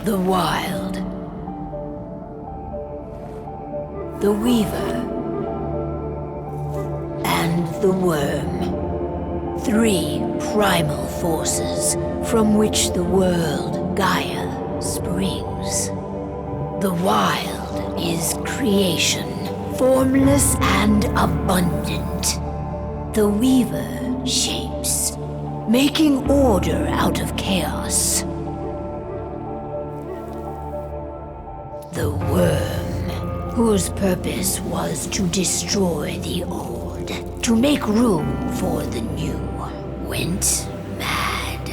The Wild. The Weaver. And the Worm. 3 primal forces from which the world, Gaia, springs. The Wild is creation, formless and abundant. The Weaver shapes, making order out of chaos. The Worm, whose purpose was to destroy the old, to make room for the new, went mad.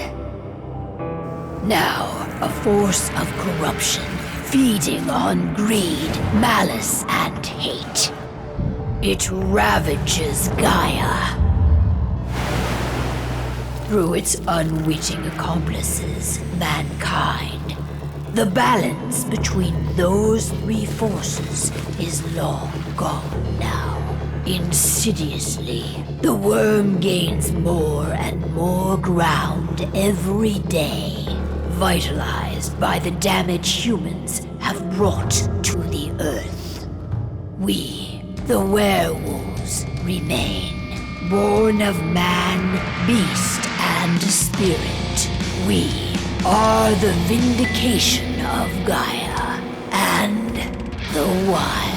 Now, a force of corruption, feeding on greed, malice, and hate. It ravages Gaia. Through its unwitting accomplices, mankind. The balance between those 3 forces is long gone now. Insidiously, the Worm gains more and more ground every day, vitalized by the damage humans have brought to the Earth. We, the werewolves, remain, born of man, beast, and spirit. We are the vindication of Gaia and the Wild.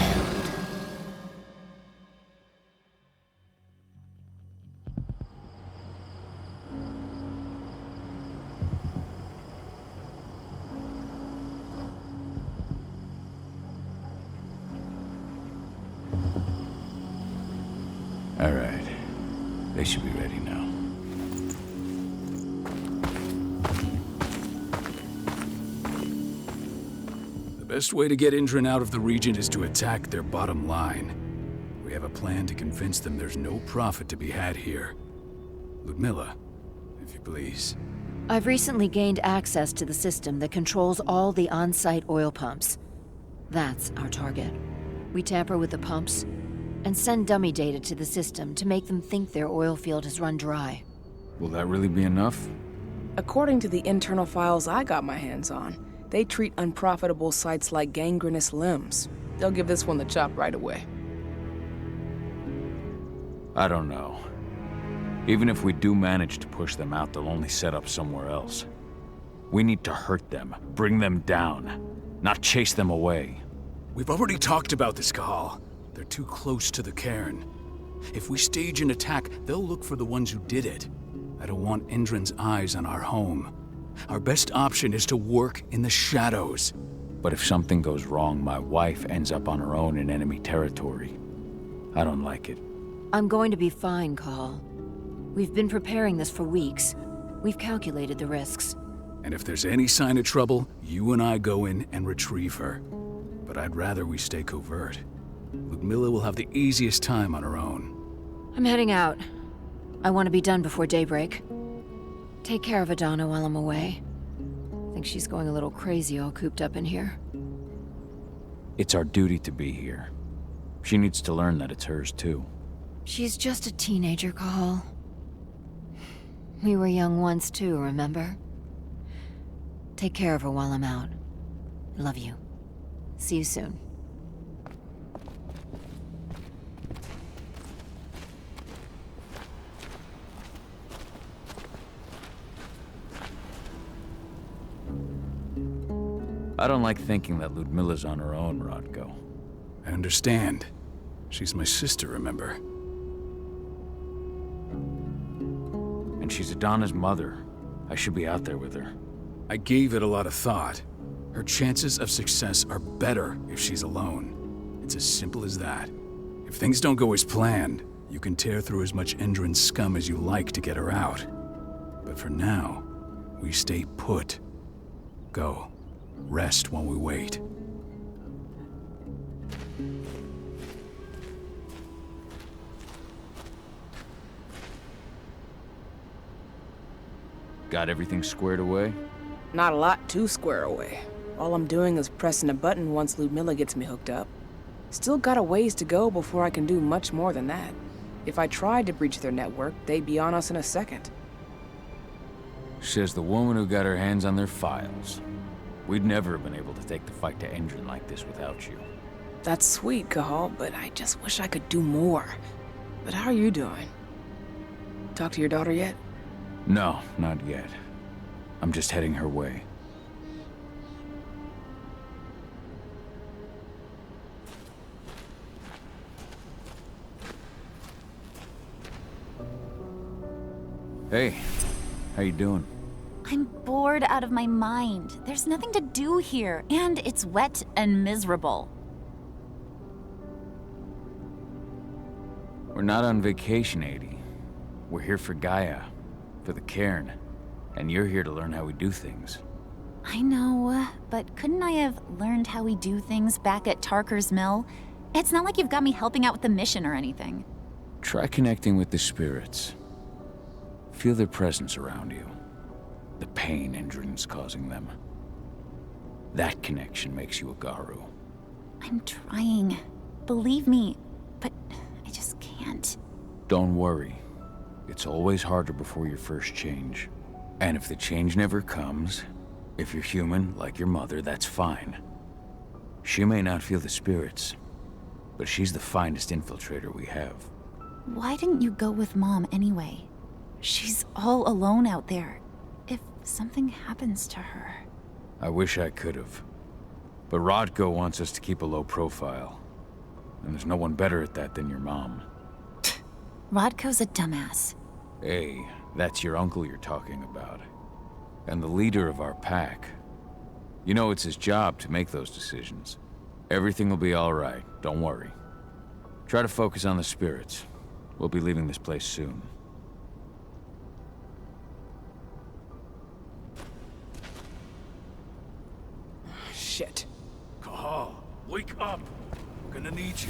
All right. They should be ready now. The best way to get Indran out of the region is to attack their bottom line. We have a plan to convince them there's no profit to be had here. Ludmilla, if you please. I've recently gained access to the system that controls all the on-site oil pumps. That's our target. We tamper with the pumps and send dummy data to the system to make them think their oil field has run dry. Will that really be enough? According to the internal files I got my hands on, they treat unprofitable sites like gangrenous limbs. They'll give this one the chop right away. I don't know. Even if we do manage to push them out, they'll only set up somewhere else. We need to hurt them, bring them down, not chase them away. We've already talked about this, Kahal. They're too close to the cairn. If we stage an attack, they'll look for the ones who did it. I don't want Indran's eyes on our home. Our best option is to work in the shadows. But if something goes wrong, my wife ends up on her own in enemy territory. I don't like it. I'm going to be fine, Kahal. We've been preparing this for weeks. We've calculated the risks. And if there's any sign of trouble, you and I go in and retrieve her. But I'd rather we stay covert. Ludmilla will have the easiest time on her own. I'm heading out. I want to be done before daybreak. Take care of Adana while I'm away. I think she's going a little crazy all cooped up in here. It's our duty to be here. She needs to learn that it's hers too. She's just a teenager, Kahal. We were young once too, remember? Take care of her while I'm out. Love you. See you soon. I don't like thinking that Ludmilla's on her own, Rodko. I understand. She's my sister, remember? And she's Adana's mother. I should be out there with her. I gave it a lot of thought. Her chances of success are better if she's alone. It's as simple as that. If things don't go as planned, you can tear through as much Indran scum as you like to get her out. But for now, we stay put. Go. Rest while we wait. Got everything squared away? Not a lot to square away. All I'm doing is pressing a button once Ludmilla gets me hooked up. Still got a ways to go before I can do much more than that. If I tried to breach their network, they'd be on us in a second. Says the woman who got her hands on their files. We'd never have been able to take the fight to Endron like this without you. That's sweet, Cahal, but I just wish I could do more. But how are you doing? Talk to your daughter yet? No, not yet. I'm just heading her way. Hey, how you doing? I'm bored out of my mind. There's nothing to do here, and it's wet and miserable. We're not on vacation, Adie. We're here for Gaia, for the cairn, and you're here to learn how we do things. I know, but couldn't I have learned how we do things back at Tarker's Mill? It's not like you've got me helping out with the mission or anything. Try connecting with the spirits. Feel their presence around you. The pain Endron's causing them. That connection makes you a Garu. I'm trying. Believe me, but I just can't. Don't worry. It's always harder before your first change. And if the change never comes, if you're human, like your mother, that's fine. She may not feel the spirits, but she's the finest infiltrator we have. Why didn't you go with Mom anyway? She's all alone out there. If something happens to her... I wish I could have. But Rodko wants us to keep a low profile. And there's no one better at that than your mom. Rodko's a dumbass. Hey, that's your uncle you're talking about. And the leader of our pack. You know it's his job to make those decisions. Everything will be all right, don't worry. Try to focus on the spirits. We'll be leaving this place soon. Shit. Cahal, wake up! We're gonna need you.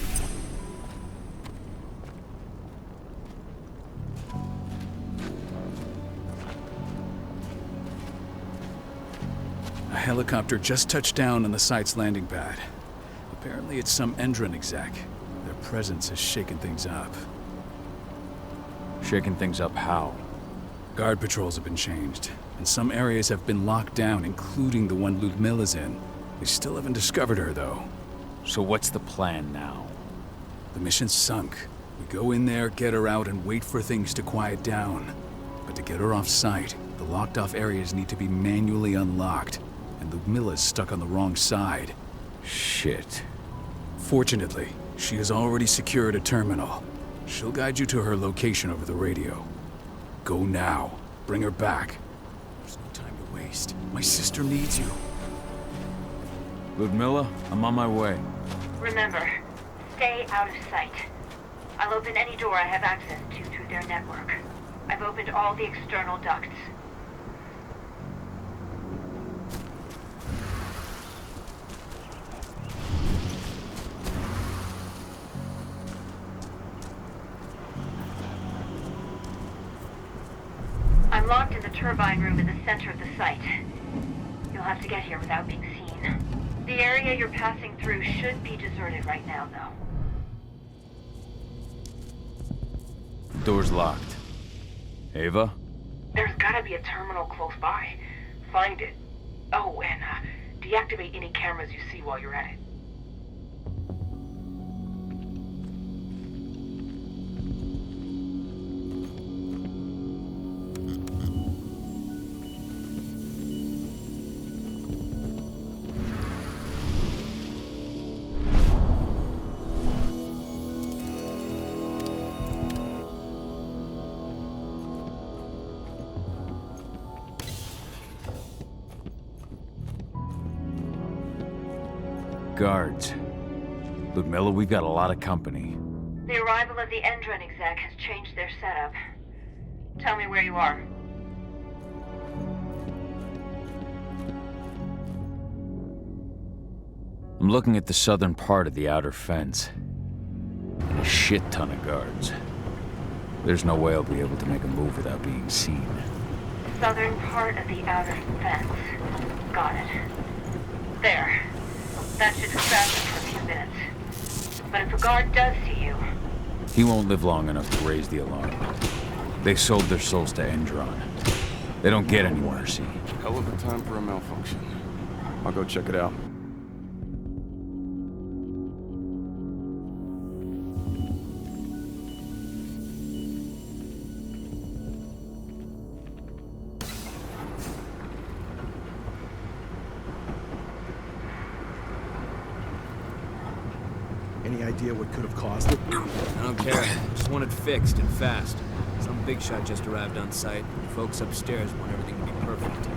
A helicopter just touched down on the site's landing pad. Apparently it's some Endron exec. Their presence has shaken things up. Shaking things up how? Guard patrols have been changed, and some areas have been locked down, including the one Ludmilla's in. They still haven't discovered her, though. So what's the plan now? The mission's sunk. We go in there, get her out, and wait for things to quiet down. But to get her off-site, the locked-off areas need to be manually unlocked, and Ludmilla's stuck on the wrong side. Shit. Fortunately, she has already secured a terminal. She'll guide you to her location over the radio. Go now. Bring her back. There's no time to waste. My sister needs you. Ludmilla, I'm on my way. Remember, stay out of sight. I'll open any door I have access to through their network. I've opened all the external ducts. I'm locked in the turbine room in the center of the site. You'll have to get here without being seen. The area you're passing through should be deserted right now, though. Door's locked. Ava? There's gotta be a terminal close by. Find it. Oh, and deactivate any cameras you see while you're at it. Guards. Ludmilla, we've got a lot of company. The arrival of the Endron exec has changed their setup. Tell me where you are. I'm looking at the southern part of the outer fence. And a shit ton of guards. There's no way I'll be able to make a move without being seen. Southern part of the outer fence. Got it. There. That should distract them for a few minutes. But if a guard does see you... He won't live long enough to raise the alarm. They sold their souls to Endron. They don't get anywhere, see? Hell of a time for a malfunction. I'll go check it out. Any idea what could have caused it? I don't care. Just want it fixed and fast. Some big shot just arrived on site. The folks upstairs want everything to be perfect.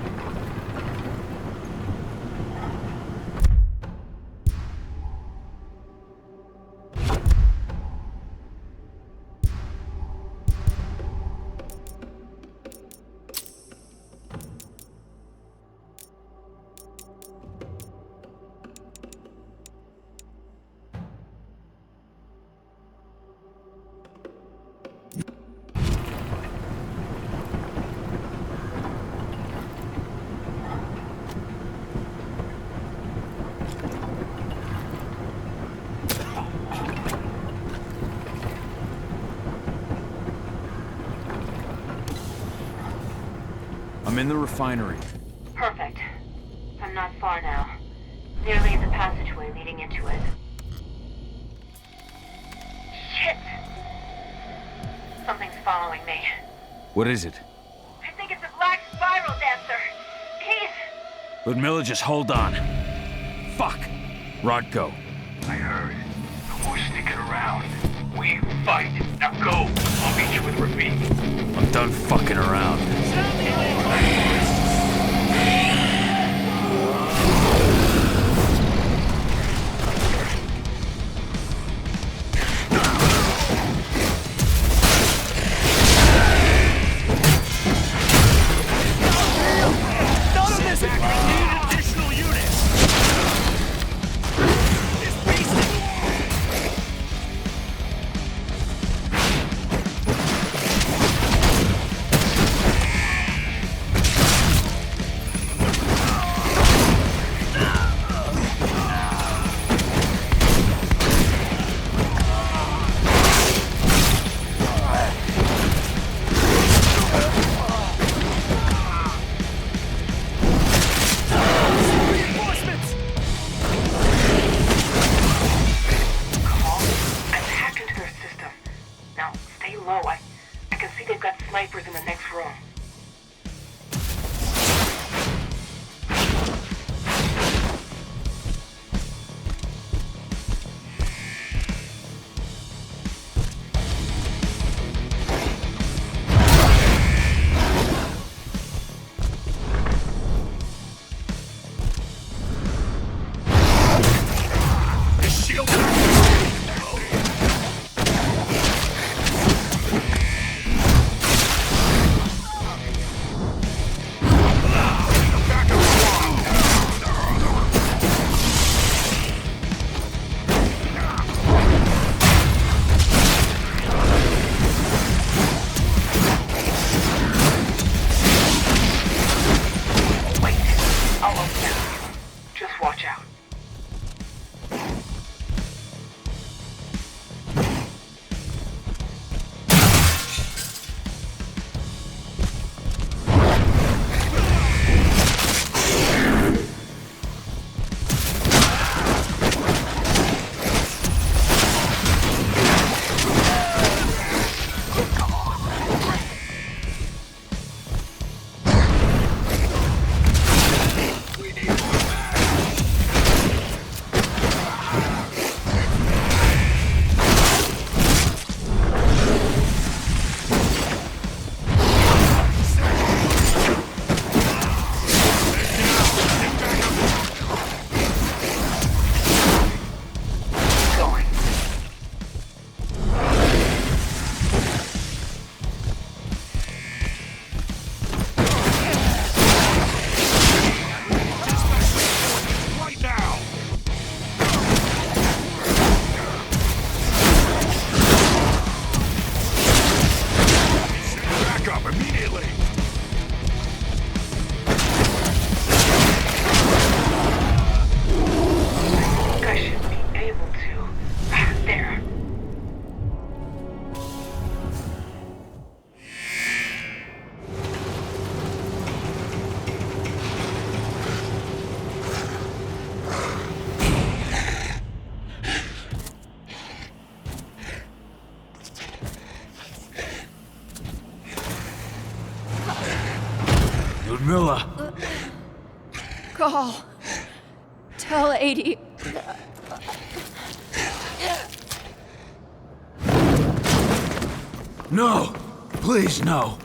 I'm in the refinery. Perfect. I'm not far now. Nearly in the passageway leading into it. Shit! Something's following me. What is it? I think it's a black spiral dancer. Keith! Ludmilla, just hold on. Fuck! Rodko. I heard. No more sticking around. We fight. Now go. I'll meet you with Rafik. I'm done fucking around. Ludmilla! Call. Tell 80. No! Please, no!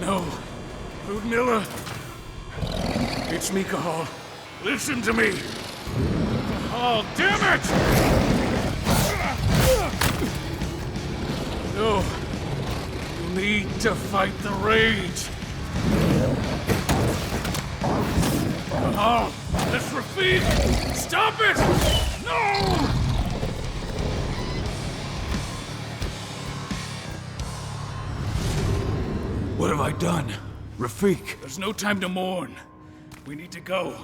No. Ludmilla. It's me, Cahal. Listen to me. Cahal, damn it! No. You need to fight the rage. Cahal, that's Rafik! Stop it! No! What have I done? Rafik! There's no time to mourn. We need to go.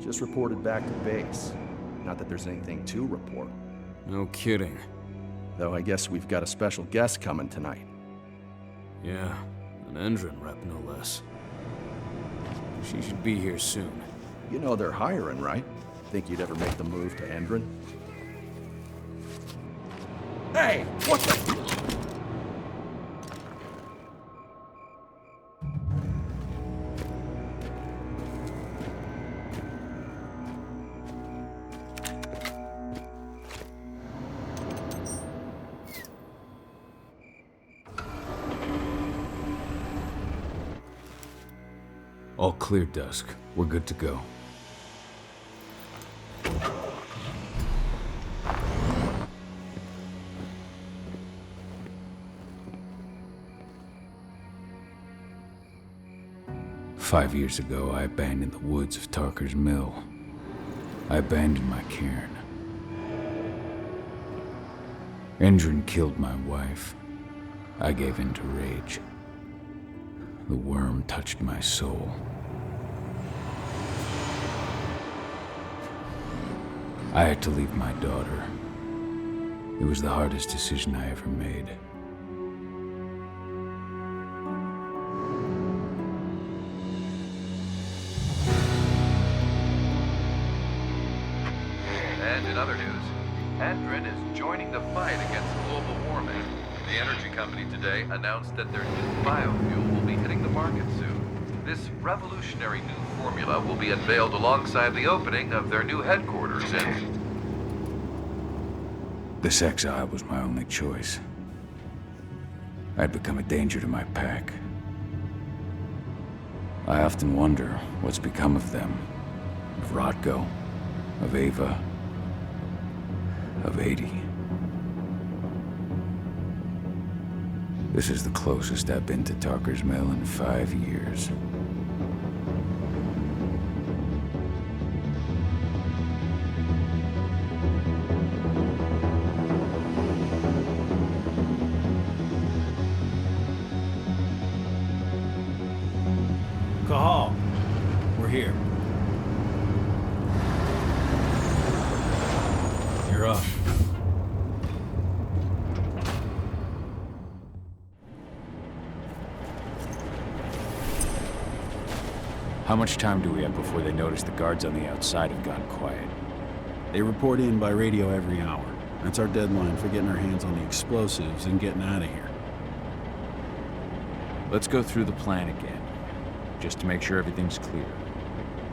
Just reported back to base. Not that there's anything to report. No kidding. Though I guess we've got a special guest coming tonight. Yeah, an Endron rep, no less. She should be here soon. You know they're hiring, right? Think you'd ever make the move to Endron? Hey! What the... All clear, Dusk. We're good to go. "5 years ago, I abandoned the woods of Tarker's Mill. I abandoned my cairn. Endron killed my wife. I gave in to rage. The worm touched my soul. I had to leave my daughter. It was the hardest decision I ever made. And in other news, Endron is joining the fight against global warming. The energy company today announced that their new biofuel will be hitting the market soon. This revolutionary new formula will be unveiled alongside the opening of their new headquarters in... This exile was my only choice. I'd become a danger to my pack. I often wonder what's become of them. Of Rodko, of Ava, of 80. This is the closest I've been to Tarker's Mill in 5 years. Cahal, we're here. You're up. How much time do we have before they notice the guards on the outside have gone quiet? They report in by radio every hour. That's our deadline for getting our hands on the explosives and getting out of here. Let's go through the plan again, just to make sure everything's clear.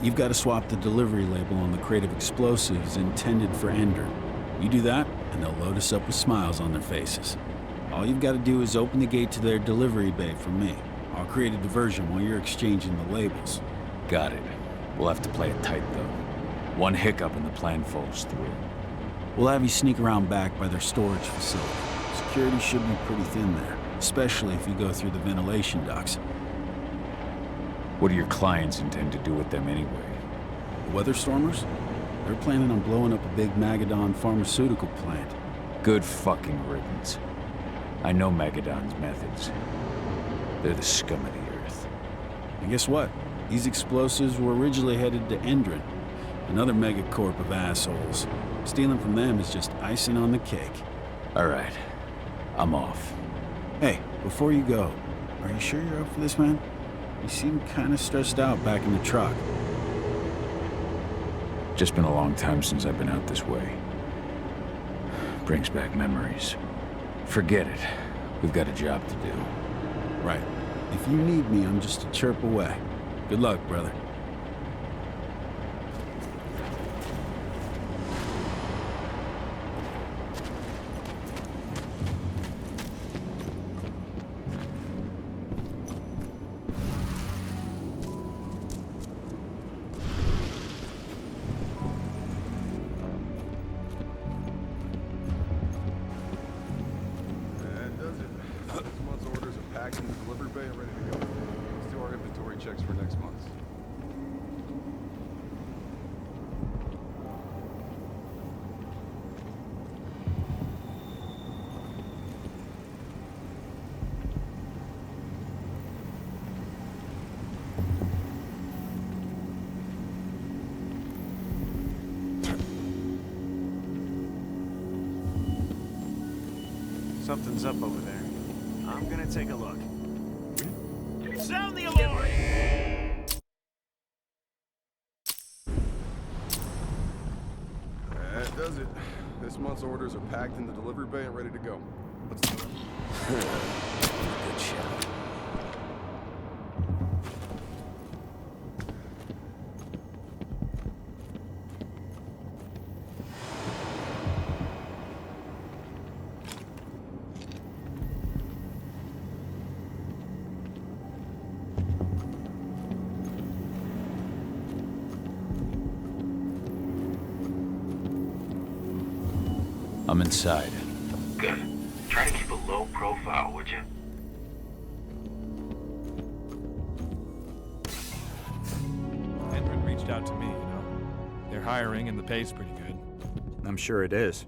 You've got to swap the delivery label on the crate of explosives intended for Endron. You do that, and they'll load us up with smiles on their faces. All you've got to do is open the gate to their delivery bay for me. I'll create a diversion while you're exchanging the labels. Got it. We'll have to play it tight, though. One hiccup and the plan falls through. We'll have you sneak around back by their storage facility. Security should be pretty thin there, especially if you go through the ventilation ducts. What do your clients intend to do with them anyway? The Weatherstormers? They're planning on blowing up a big Magadon pharmaceutical plant. Good fucking riddance. I know Magadon's methods. They're the scum of the earth. And guess what? These explosives were originally headed to Endron, another megacorp of assholes. Stealing from them is just icing on the cake. All right. I'm off. Hey, before you go, are you sure you're up for this, man? You seem kind of stressed out back in the truck. Just been a long time since I've been out this way. Brings back memories. Forget it. We've got a job to do. Right. If you need me, I'm just a chirp away. Good luck, brother. That does it. This month's orders are packed in the delivery bay and ready to go. Let's do our inventory checks for next month. Something's up over there. I'm gonna take a look. Sound the alarm! That does it. This month's orders are packed in the delivery bay and ready to go. Let's do it. Good shot. I'm inside. Good. Try to keep a low profile, would you? Endron reached out to me, you know. They're hiring and the pay's pretty good. I'm sure it is.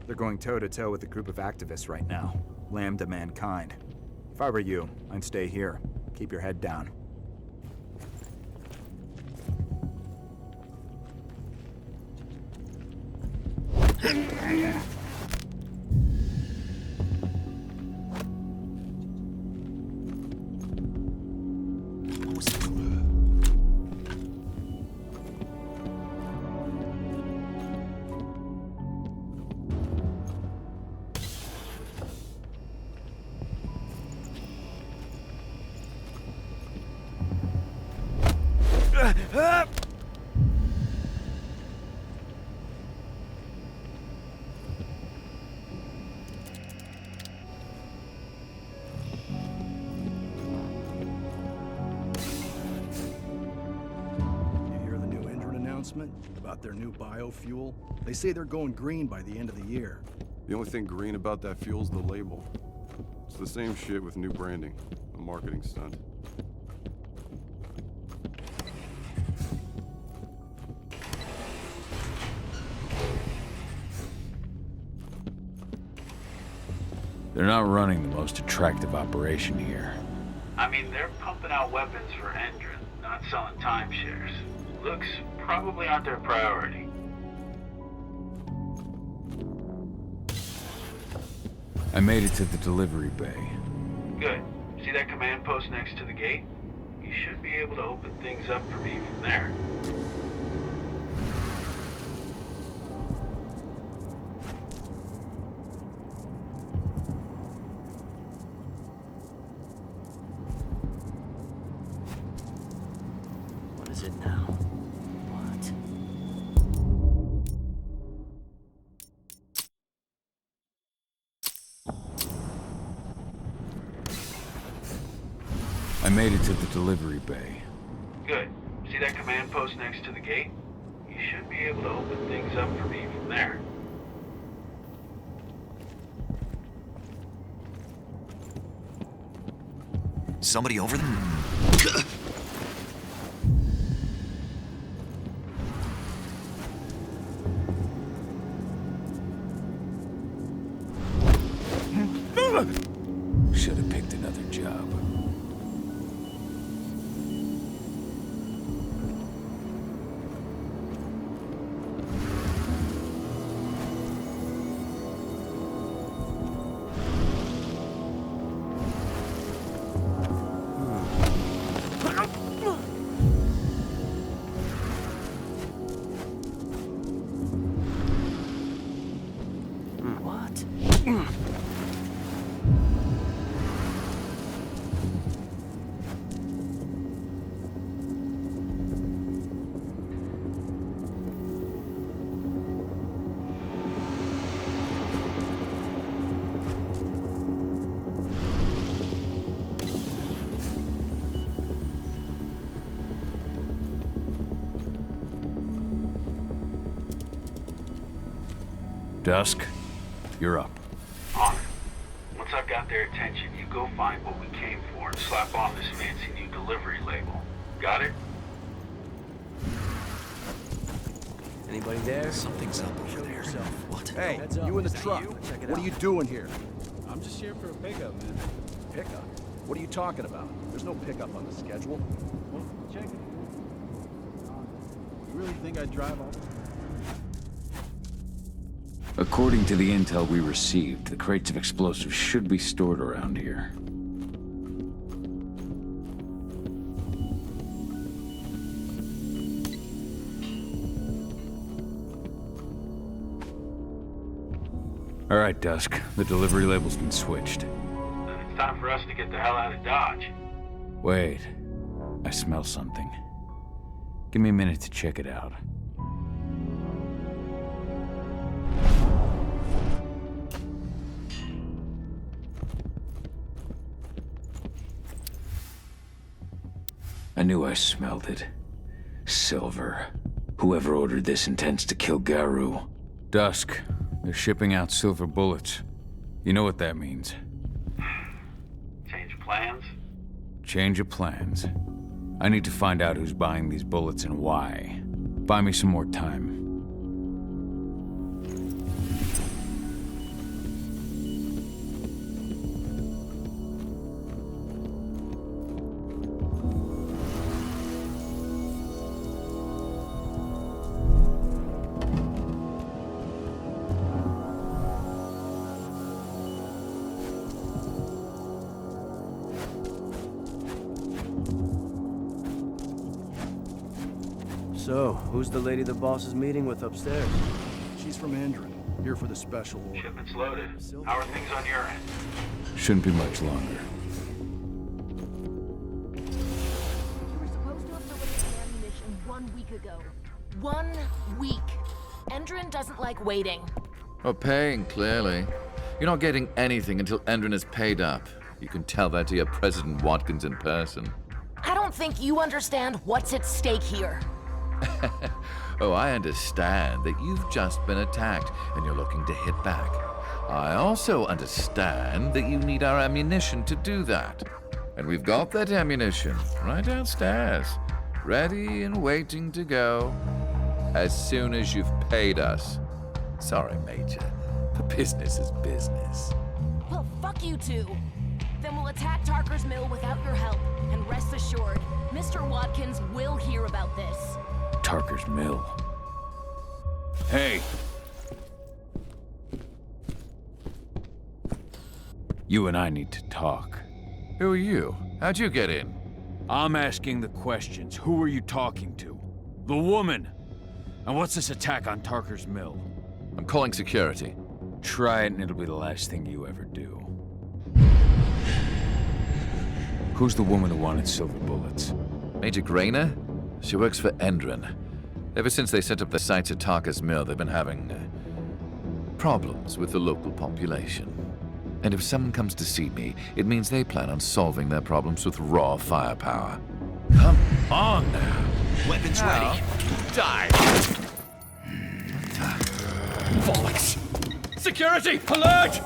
They're going toe-to-toe with a group of activists right now. Lambda mankind. If I were you, I'd stay here. Keep your head down. announcement about their new biofuel? They say they're going green by the end of the year. The only thing green about that fuel's the label. It's the same shit with new branding. A marketing stunt. They're not running the most attractive operation here. I mean, they're pumping out weapons for Endron, not selling timeshares. Looks probably aren't their priority. I made it to the delivery bay. Good. See that command post next to the gate? You should be able to open things up for me from there. What is it now? What? I made it to the delivery bay. Good. See that command post next to the gate? You should be able to open things up for me from there. Somebody over there? Should have picked another job. Dusk, you're up. On it. Once I've got their attention, you go find what we came for and slap on this fancy new delivery label. Got it? Anybody there? Something's up over there. What? Hey, you in the truck. What are you doing here? I'm just here for a pickup, man. Pickup? What are you talking about? There's no pickup on the schedule. Well, check it. You really think I'd drive all? According to the intel we received, the crates of explosives should be stored around here. All right, Dusk. The delivery label's been switched. Then it's time for us to get the hell out of Dodge. Wait. I smell something. Give me a minute to check it out. I knew I smelled it. Silver. Whoever ordered this intends to kill Garou. Dusk. They're shipping out silver bullets. You know what that means. Change plans? Change of plans. I need to find out who's buying these bullets and why. Buy me some more time. So, who's the lady the boss is meeting with upstairs? She's from Endron, here for the special order. Shipment's loaded. How are things on your end? Shouldn't be much longer. You were supposed to have delivered the ammunition 1 week ago. 1 week. Endron doesn't like waiting. Well, paying, clearly. You're not getting anything until Endron is paid up. You can tell that to your President Watkins in person. I don't think you understand what's at stake here. Oh, I understand that you've just been attacked and you're looking to hit back. I also understand that you need our ammunition to do that. And we've got that ammunition right downstairs, ready and waiting to go as soon as you've paid us. Sorry, Major, but business is business. Well, fuck you two. Then we'll attack Tarker's Mill without your help. And rest assured, Mr. Watkins will hear about this. Tarker's Mill. Hey! You and I need to talk. Who are you? How'd you get in? I'm asking the questions. Who are you talking to? The woman! And what's this attack on Tarker's Mill? I'm calling security. Try it and it'll be the last thing you ever do. Who's the woman who wanted silver bullets? Major Grainer? She works for Endron. Ever since they set up the sites at Tarker's Mill, they've been having problems with the local population. And if someone comes to see me, it means they plan on solving their problems with raw firepower. Come on now. Weapons ready. Die! Bollocks! Security! Alert!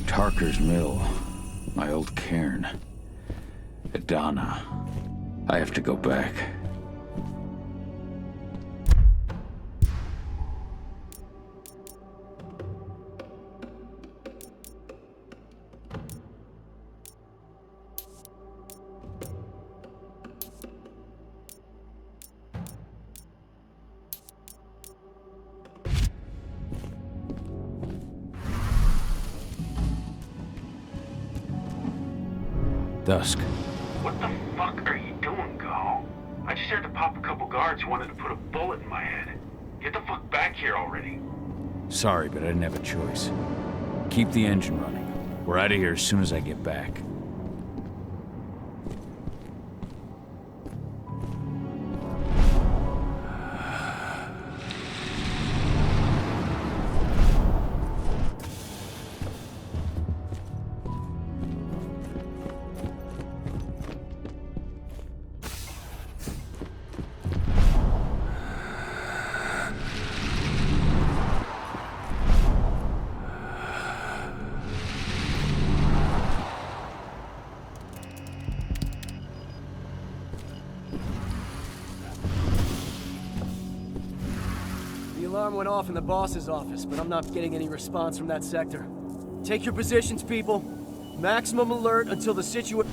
Tarker's Mill. My old cairn. Adana. I have to go back. Dusk. What the fuck are you doing, Go? I just had to pop a couple guards who wanted to put a bullet in my head. Get the fuck back here already. Sorry, but I didn't have a choice. Keep the engine running. We're out of here as soon as I get back. The alarm went off in the boss's office, but I'm not getting any response from that sector. Take your positions, people. Maximum alert until the situation...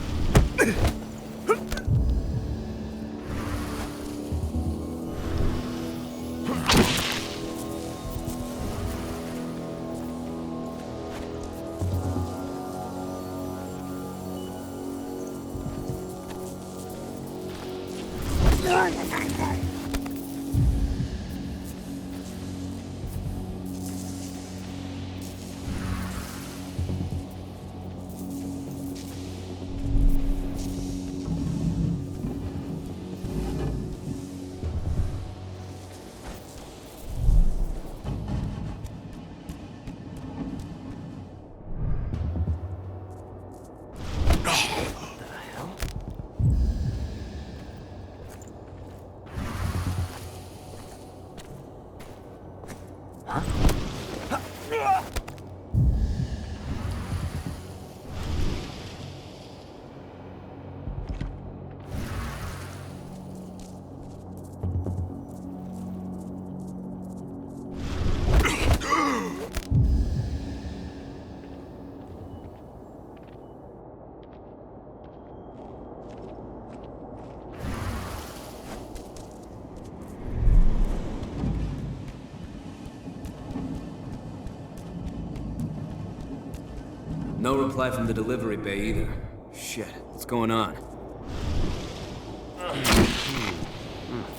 No reply from the delivery bay either. Shit, what's going on?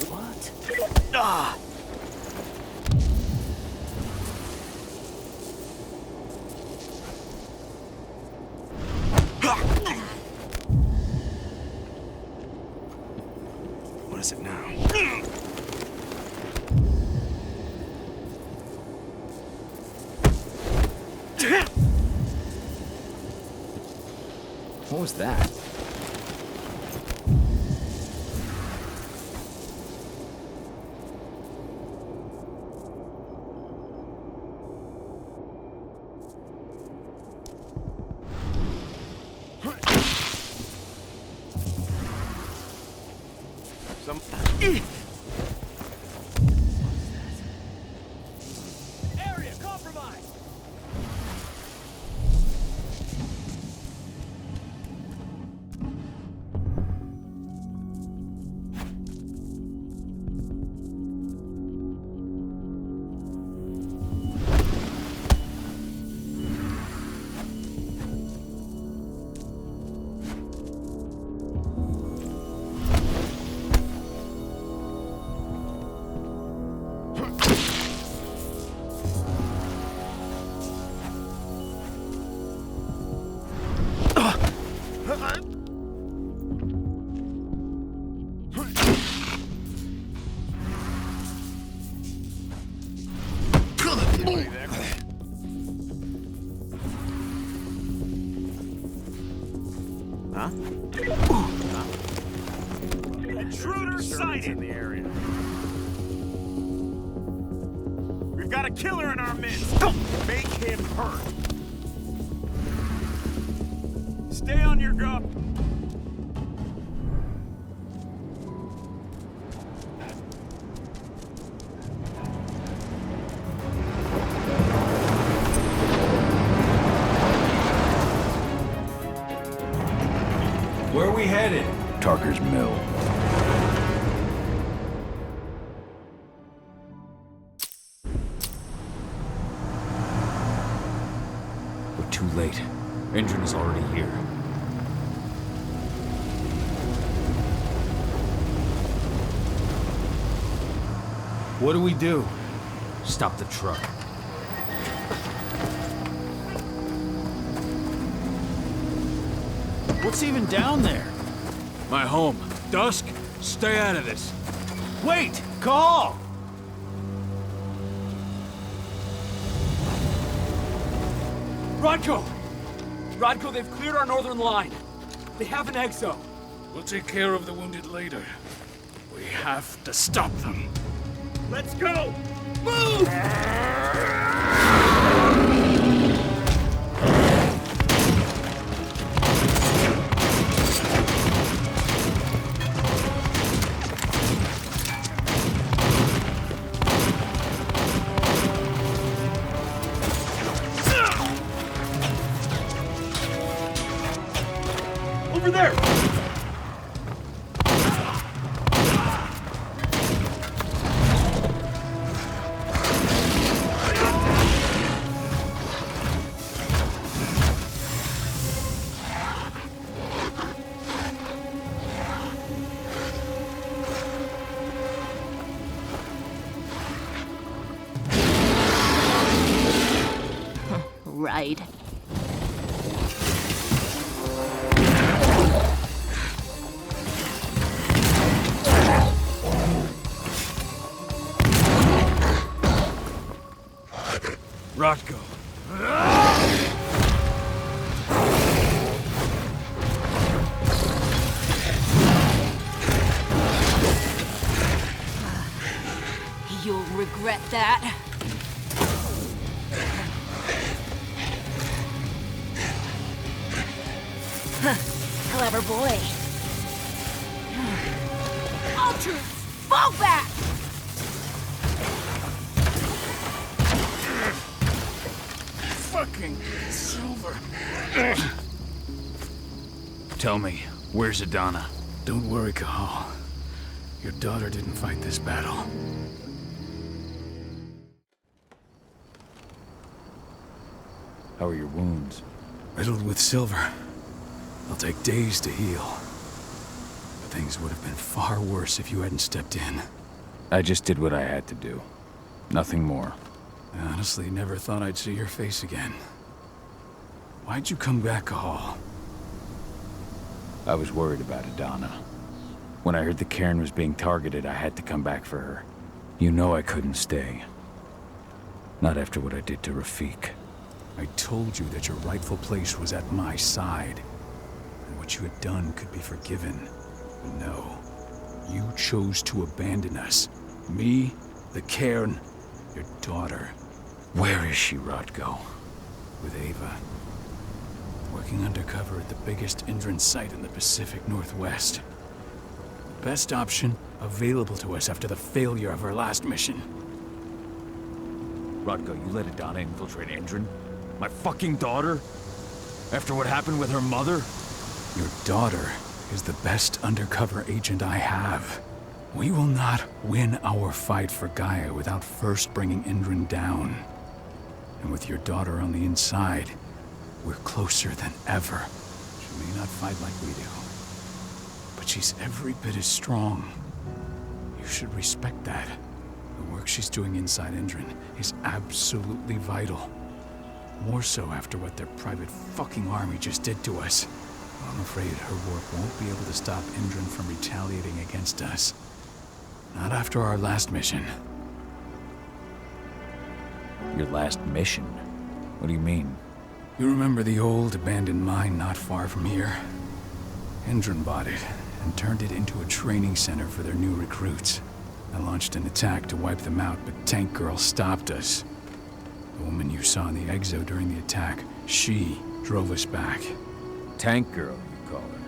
What? Ah! What is it now? What was that? Area compromised. Huh? Intruder sighted in the area. We've got a killer in our midst. Make him hurt. Stay on your guard. Where are we headed? Tarker's Mill. We're too late. Engine is already here. What do we do? Stop the truck. What's even down there? My home. Dusk, stay out of this. Wait! Call! Rodko! Rodko, they've cleared our northern line. They have an exo. We'll take care of the wounded later. We have to stop them. Let's go! Move! Over there! Right. Rodko. You'll regret that. Clever boy. Ultra, fall back! Fucking silver. Tell me, where's Adana? Don't worry, Kahal. Your daughter didn't fight this battle. How are your wounds? riddled with silver. They'll take days to heal. But things would have been far worse if you hadn't stepped in. I just did what I had to do. Nothing more. I honestly never thought I'd see your face again. Why'd you come back, Cahal? I was worried about Adana. When I heard the cairn was being targeted, I had to come back for her. You know I couldn't stay. Not after what I did to Rafik. I told you that your rightful place was at my side. And what you had done could be forgiven. But no. You chose to abandon us. Me, the cairn, your daughter. Where is she, Rodko? With Ava. Working undercover at the biggest Indran site in the Pacific Northwest. Best option available to us after the failure of our last mission. Rodko, you let Adana infiltrate Indran? My fucking daughter? After what happened with her mother? Your daughter is the best undercover agent I have. We will not win our fight for Gaia without first bringing Indran down. And with your daughter on the inside, we're closer than ever. She may not fight like we do, but she's every bit as strong. You should respect that. The work she's doing inside Indran is absolutely vital. More so after what their private fucking army just did to us. I'm afraid her work won't be able to stop Indran from retaliating against us. Not after our last mission. Your last mission? What do you mean? You remember the old abandoned mine not far from here? Indran bought it and turned it into a training center for their new recruits. I launched an attack to wipe them out, but Tank Girl stopped us. The woman you saw in the exo during the attack, she drove us back. Tank Girl, you call her.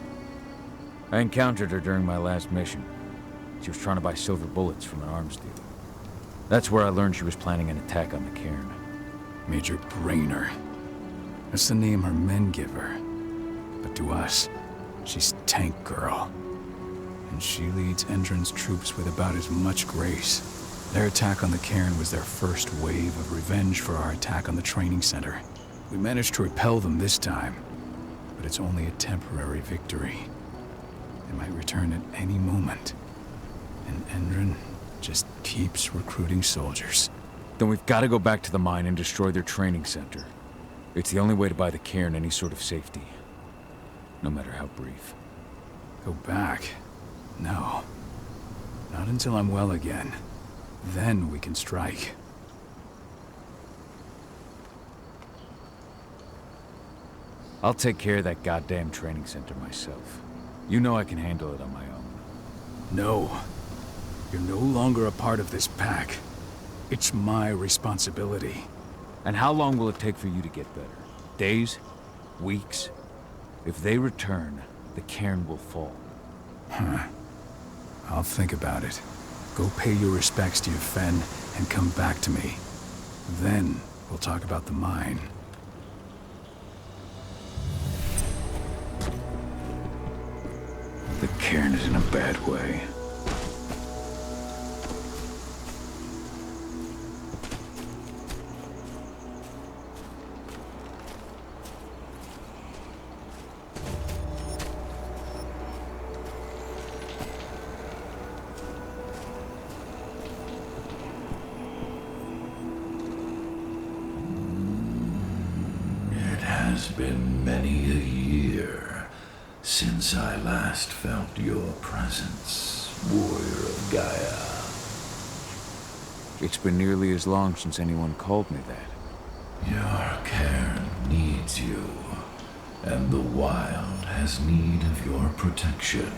I encountered her during my last mission. She was trying to buy silver bullets from an arms dealer. That's where I learned she was planning an attack on the cairn. Major Brainer. That's the name her men give her. But to us, she's Tank Girl. And she leads Indran's troops with about as much grace. Their attack on the cairn was their first wave of revenge for our attack on the training center. We managed to repel them this time, but it's only a temporary victory. They might return at any moment. And Indran just keeps recruiting soldiers. Then we've got to go back to the mine and destroy their training center. It's the only way to buy the cairn any sort of safety. No matter how brief. Go back? No. Not until I'm well again. Then we can strike. I'll take care of that goddamn training center myself. You know I can handle it on my own. No. You're no longer a part of this pack. It's my responsibility. And how long will it take for you to get better? Days? Weeks? If they return, the cairn will fall. Huh. I'll think about it. Go pay your respects to your Fen and come back to me. Then we'll talk about the mine. The cairn is in a bad way. It's been many a year since I last felt your presence, warrior of Gaia. It's been nearly as long since anyone called me that. Your cairn needs you, and the wild has need of your protection.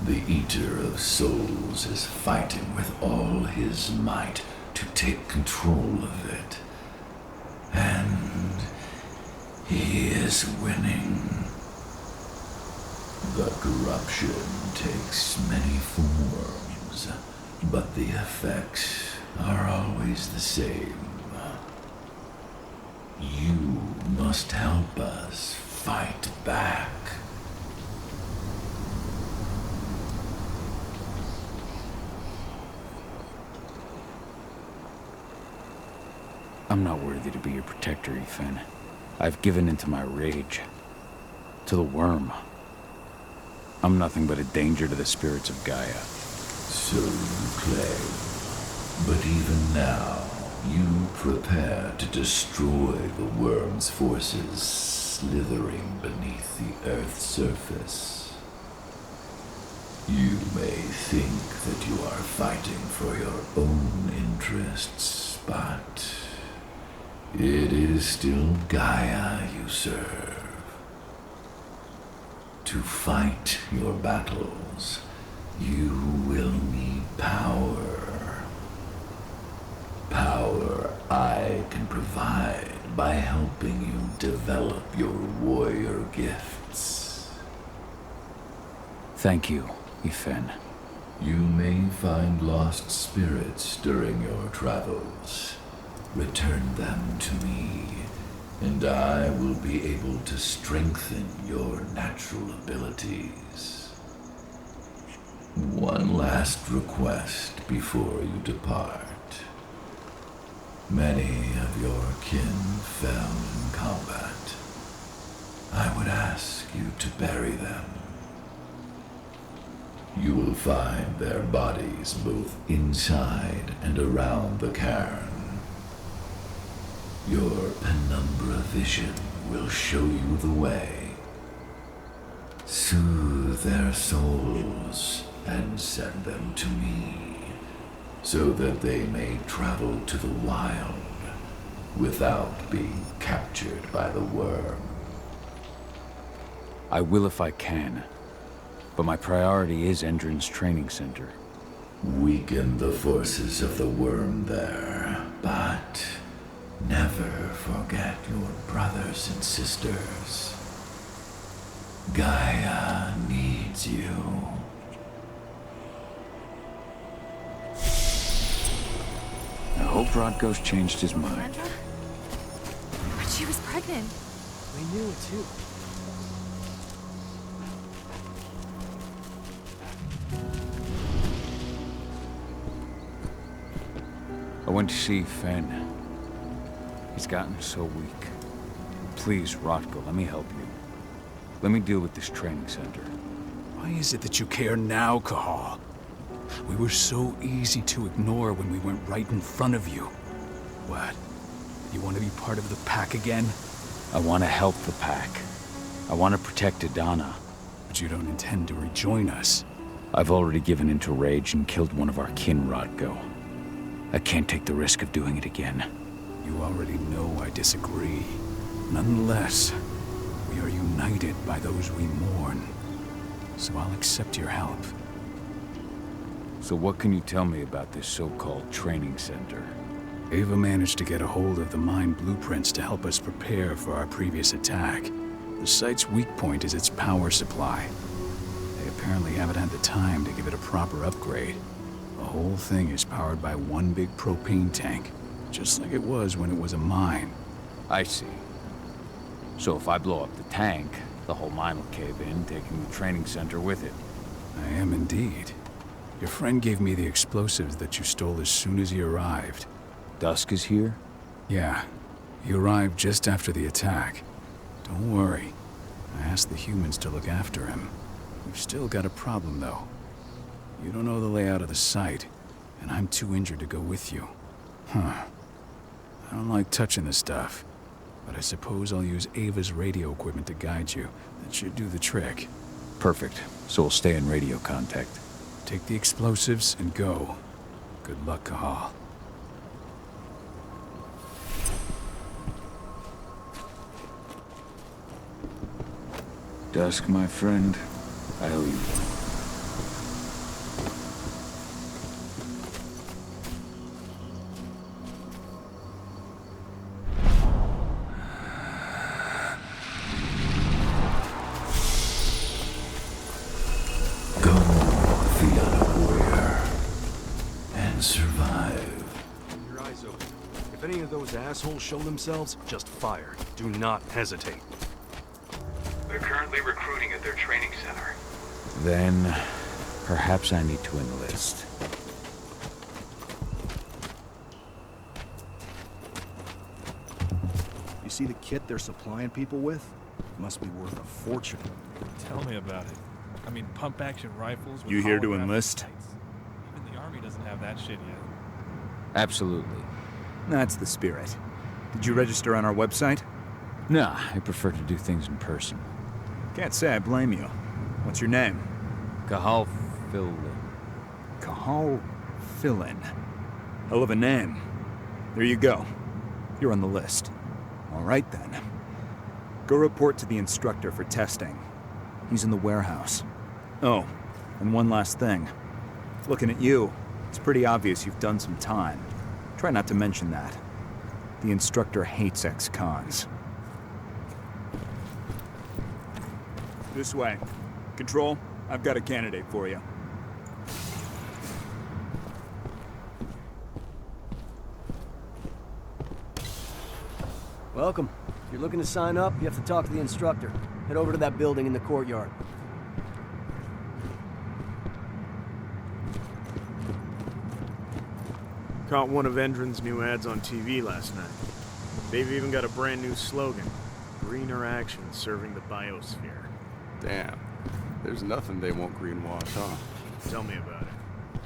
The Eater of Souls is fighting with all his might to take control of it. And he is winning. The corruption takes many forms, but the effects are always the same. You must help us fight back. I'm not worthy to be your protector, Ethan. I've given into my rage. To the worm. I'm nothing but a danger to the spirits of Gaia. So you claim. But even now, you prepare to destroy the worm's forces slithering beneath the Earth's surface. You may think that you are fighting for your own interests, but it is still Gaia you serve. To fight your battles, you will need power. Power I can provide by helping you develop your warrior gifts. Thank you, Ifen. You may find lost spirits during your travels. Return them to me, and I will be able to strengthen your natural abilities. One last request before you depart. Many of your kin fell in combat. I would ask you to bury them. You will find their bodies both inside and around the cairn. Your penumbra vision will show you the way. Soothe their souls and send them to me, so that they may travel to the wild without being captured by the worm. I will if I can, but my priority is Endron's training center. Weaken the forces of the worm there, but never forget your brothers and sisters. Gaia needs you. I hope Rodko's changed his mind. But she was pregnant. We knew it too. I went to see Fen. He's gotten so weak. Please, Rodko, let me help you. Let me deal with this training center. Why is it that you care now, Cahal? We were so easy to ignore when we went right in front of you. What? You want to be part of the pack again? I want to help the pack. I want to protect Adana. But you don't intend to rejoin us. I've already given into rage and killed one of our kin, Rodko. I can't take the risk of doing it again. You already know I disagree. Nonetheless, we are united by those we mourn. So I'll accept your help. So what can you tell me about this so-called training center? Ava managed to get a hold of the mine blueprints to help us prepare for our previous attack. The site's weak point is its power supply. They apparently haven't had the time to give it a proper upgrade. The whole thing is powered by one big propane tank, just like it was when it was a mine. I see. So if I blow up the tank, the whole mine will cave in, taking the training center with it. I am indeed. Your friend gave me the explosives that you stole as soon as he arrived. Dusk is here? Yeah. He arrived just after the attack. Don't worry. I asked the humans to look after him. We've still got a problem, though. You don't know the layout of the site, and I'm too injured to go with you. Huh. I don't like touching the stuff, but I suppose I'll use Ava's radio equipment to guide you. That should do the trick. Perfect. So we'll stay in radio contact. Take the explosives and go. Good luck, Cahal. Dusk, my friend, I owe you one. Go, Fiona warrior, and survive. Keep your eyes open. If any of those assholes show themselves, just fire. Do not hesitate. They're currently recruiting at their training center. Then, perhaps I need to enlist. You see the kit they're supplying people with? It must be worth a fortune. Tell me about it. I mean, pump-action rifles with You here to holographic enlist? sights. Even the Army doesn't have that shit yet. Absolutely. That's the spirit. Did you register on our website? Nah, I prefer to do things in person. Can't say I blame you. What's your name? Cahal Philin. Cahal Philin. Hell of a name. There you go. You're on the list. All right then. Go report to the instructor for testing. He's in the warehouse. Oh, and one last thing. Looking at you, it's pretty obvious you've done some time. Try not to mention that. The instructor hates ex-cons. This way. Control, I've got a candidate for you. Welcome. If you're looking to sign up, you have to talk to the instructor. Head over to that building in the courtyard. Caught one of Endron's new ads on TV last night. They've even got a brand new slogan. Greener action serving the biosphere. Damn. There's nothing they won't greenwash, huh? Tell me about it.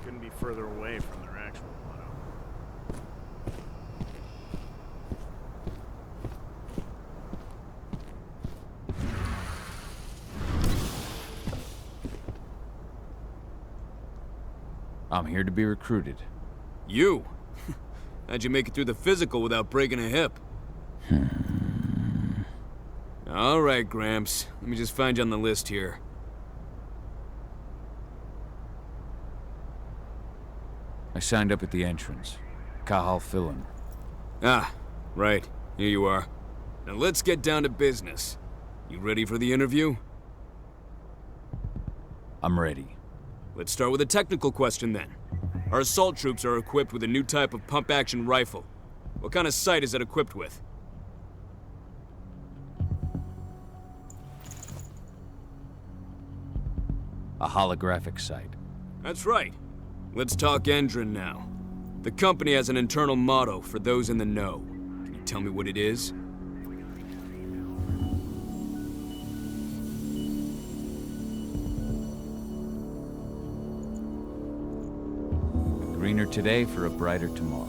Couldn't be further away from their actual motto. I'm here to be recruited. You? How'd you make it through the physical without breaking a hip? All right, Gramps. Let me just find you on the list here. I signed up at the entrance. Cahal Philin. Ah, right. Here you are. Now let's get down to business. You ready for the interview? I'm ready. Let's start with a technical question then. Our assault troops are equipped with a new type of pump-action rifle. What kind of sight is it equipped with? A holographic sight. That's right. Let's talk Endron now. The company has an internal motto for those in the know. Can you tell me what it is? Greener today for a brighter tomorrow.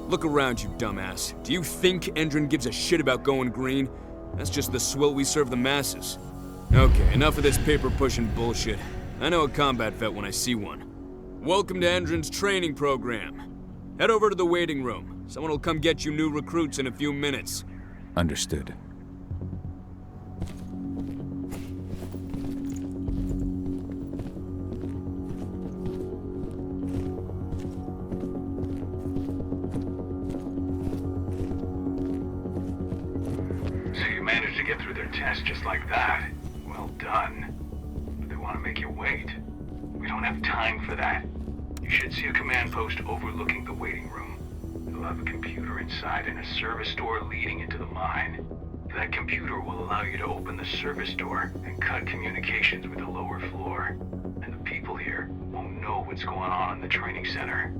Look around, you dumbass. Do you think Endron gives a shit about going green? That's just the swill we serve the masses. Okay, enough of this paper-pushing bullshit. I know a combat vet when I see one. Welcome to Endron's training program. Head over to the waiting room. Someone will come get you new recruits in a few minutes. Understood. So you managed to get through their test just like that. Well done. But they want to make you wait. We don't have time for that. You should see a command post overlooking the waiting room. It'll have a computer inside and a service door leading into the mine. That computer will allow you to open the service door and cut communications with the lower floor. And the people here won't know what's going on in the training center.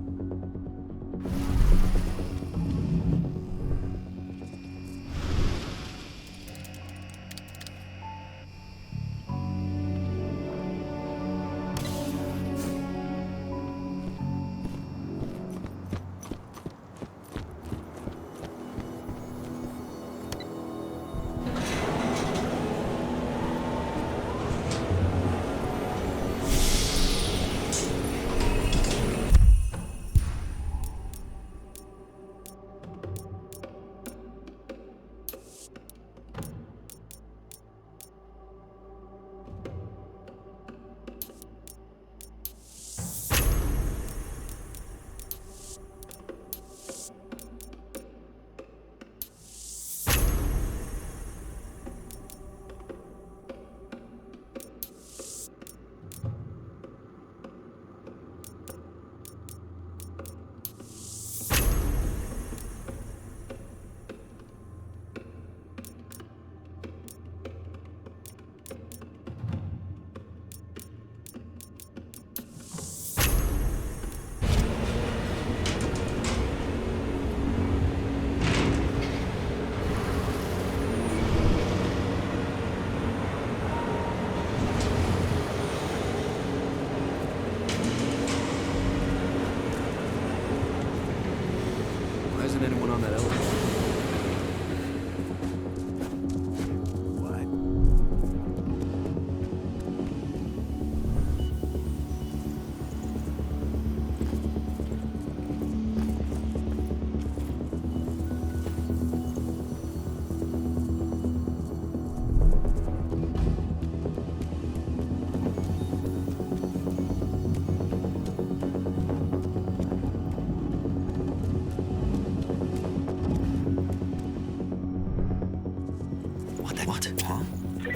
What? Huh?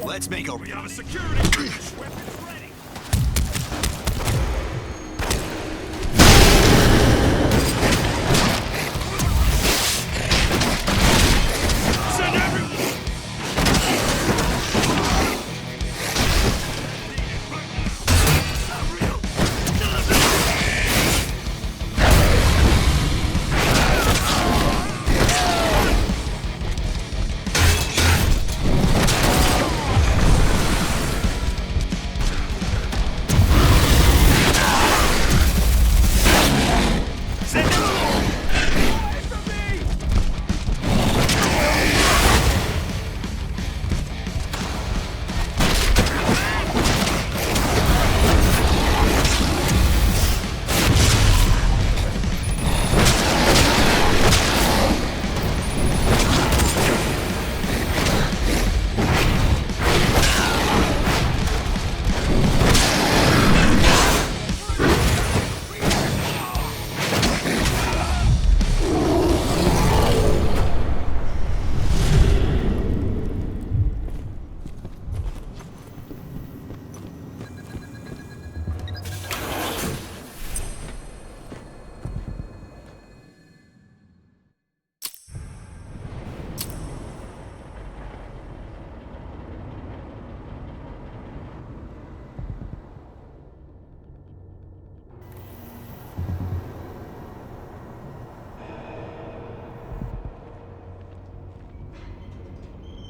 Let's make a... We have a security breach! Weapons ready! Send everyone!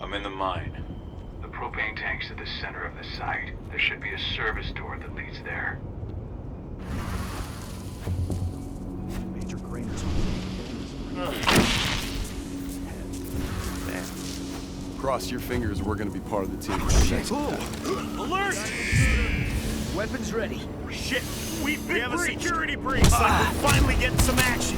I'm in the mine. The propane tank's at the center of the site. There should be a service door that leads there. Major craters. Cross your fingers, we're gonna be part of the team. Alert! Weapons ready. Shit! We have a security breach! Like we're finally getting some action!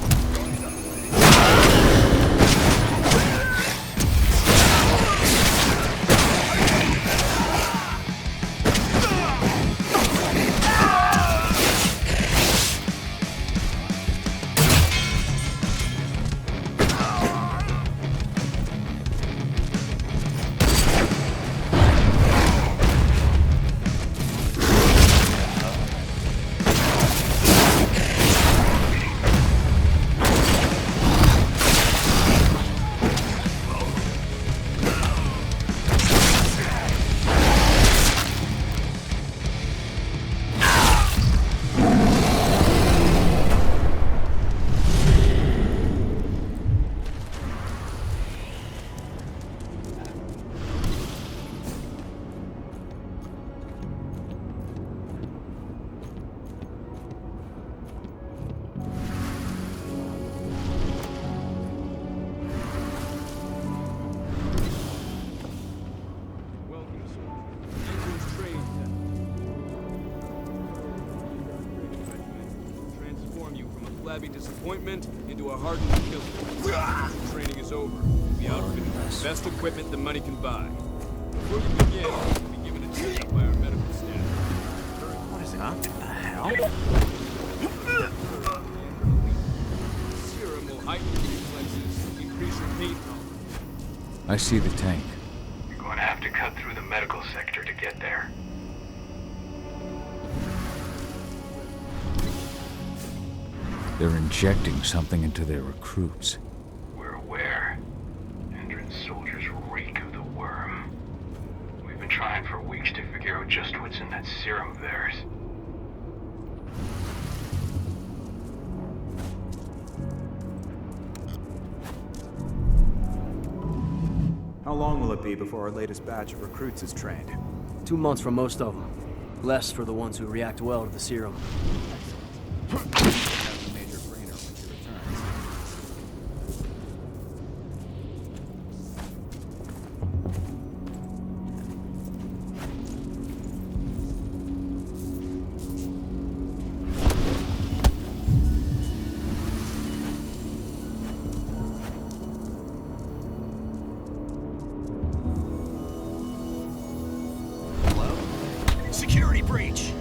Disappointment into a hardened killer. Training is over. The outfit with the best equipment the money can buy. Before you begin, you'll be given a check by our medical staff. What is it? Huh? What the hell? Serum will heighten your reflexes, increase your pain tolerance. I see the tank. You're going to have to cut through the medical sector to get there. They're injecting something into their recruits. We're aware. Endron's soldiers reek of the worm. We've been trying for weeks to figure out just what's in that serum of theirs. How long will it be before our latest batch of recruits is trained? 2 months for most of them. Less for the ones who react well to the serum. Security breach!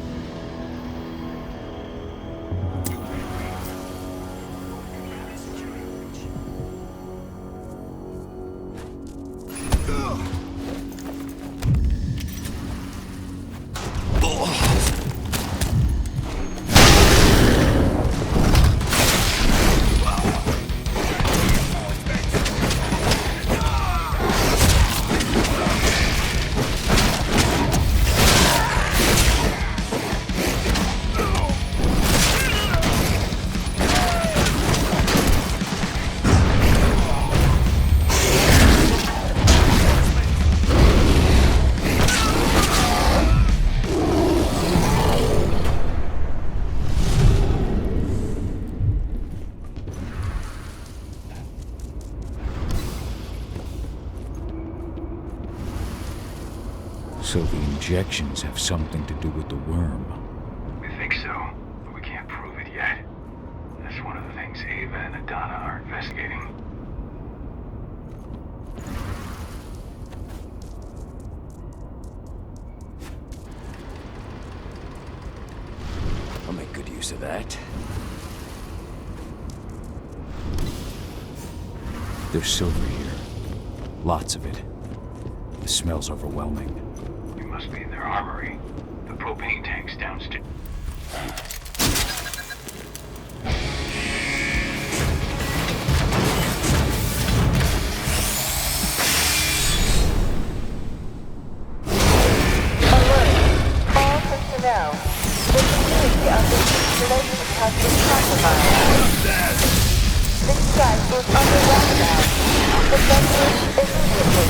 So the injections have something to do with the worm. We think so, but we can't prove it yet. That's one of the things Ava and Adana are investigating. I'll make good use of that. There's silver here. Lots of it. The smell's overwhelming. You must be in their armory. The propane tank's downstairs. All personnel. The security of this installation has been compromised. This site is under lockdown. Evacuate immediately.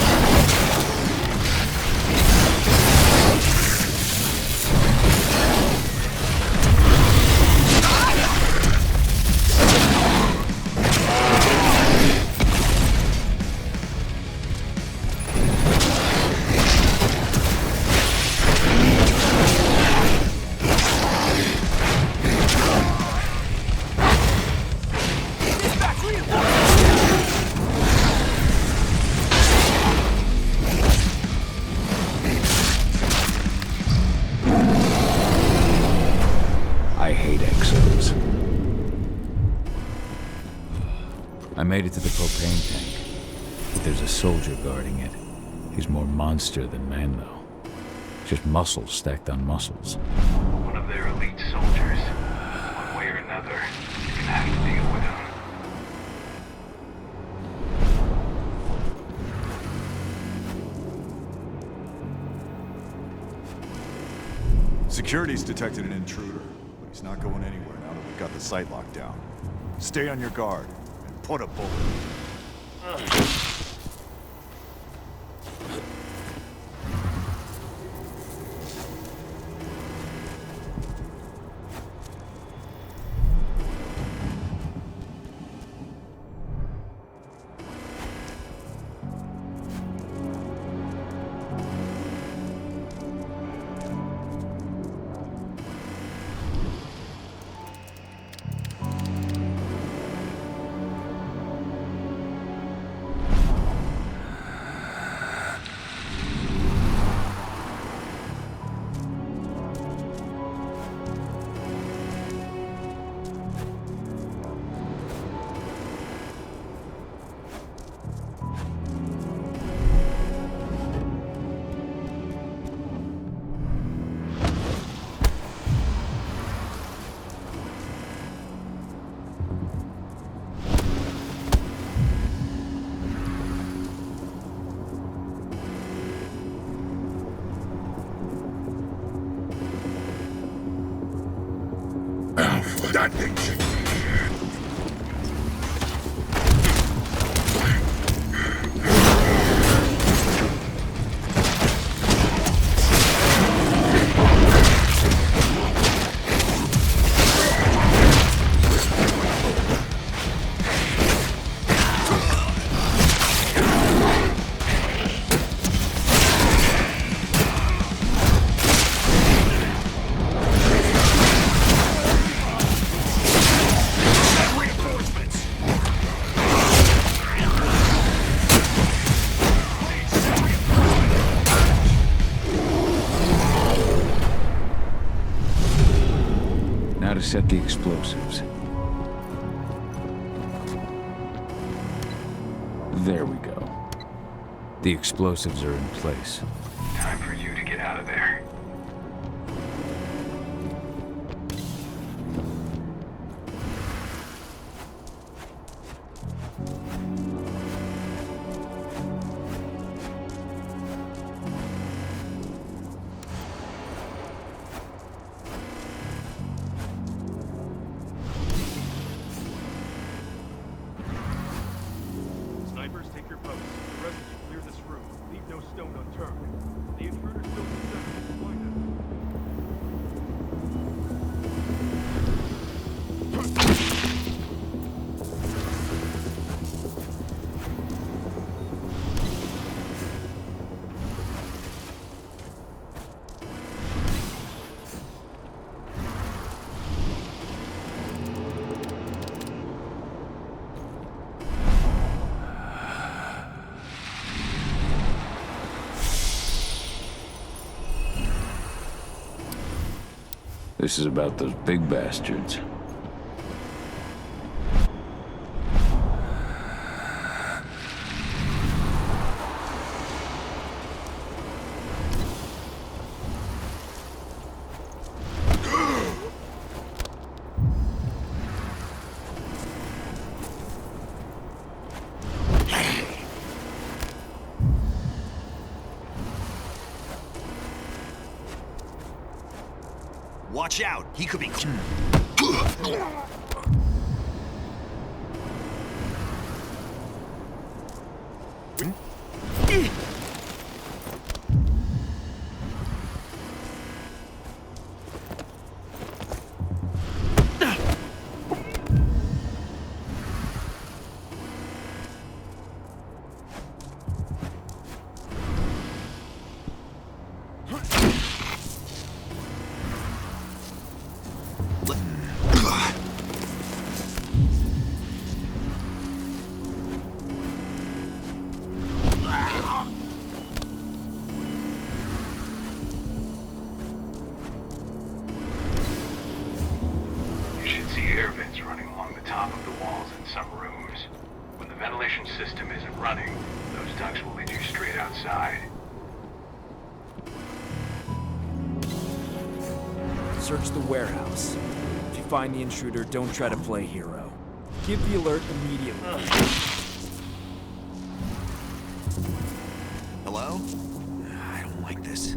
I made it to the propane tank, but there's a soldier guarding it. He's more monster than man, though. Just muscles stacked on muscles. One of their elite soldiers. One way or another, you're gonna have to deal with him. Security's detected an intruder, but he's not going anywhere now that we've got the site locked down. Stay on your guard and put a bullet in him. That thing should be here. Now to set the explosives. There we go. The explosives are in place. Time for you to get out of there. Snipers, take your posts. The rest of you clear this room. Leave no stone unturned. The intruder's still possessed. This is about those big bastards. Watch out, he could be... Search the warehouse. If you find the intruder, don't try to play hero. Give the alert immediately. Hello? I don't like this.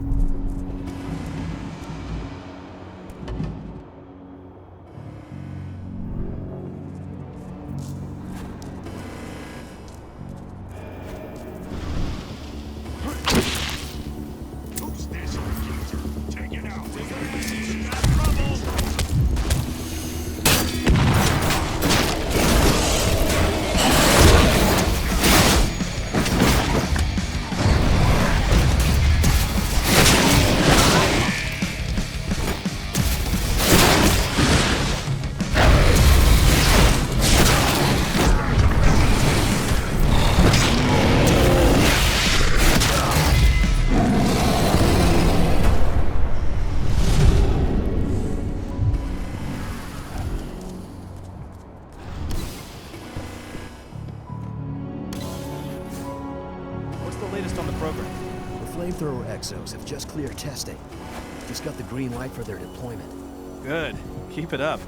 Flamethrower exos have just cleared testing. Just got the green light for their deployment. Good. Keep it up.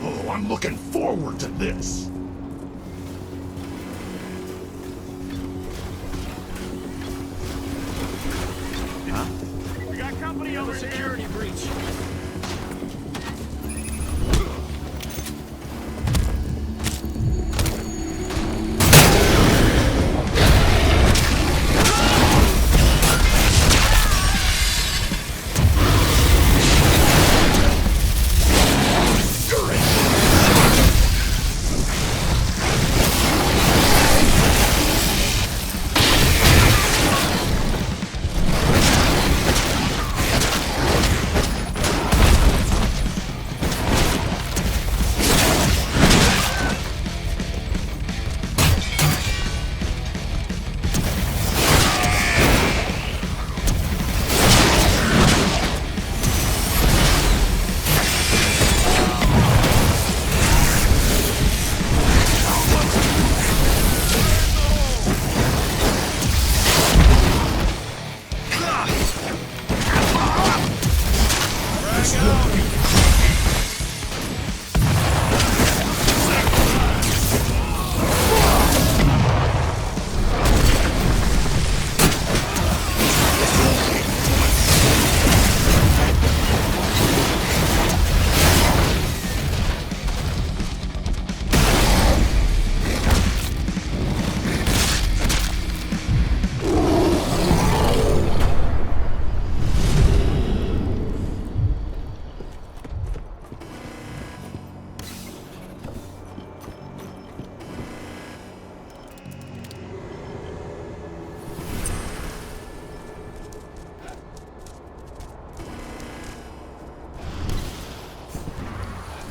Oh, I'm looking forward to this. We got company over security breach.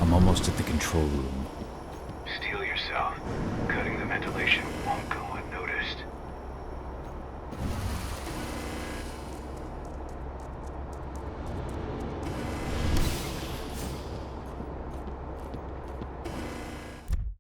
I'm almost at the control room. south. Cutting the ventilation won't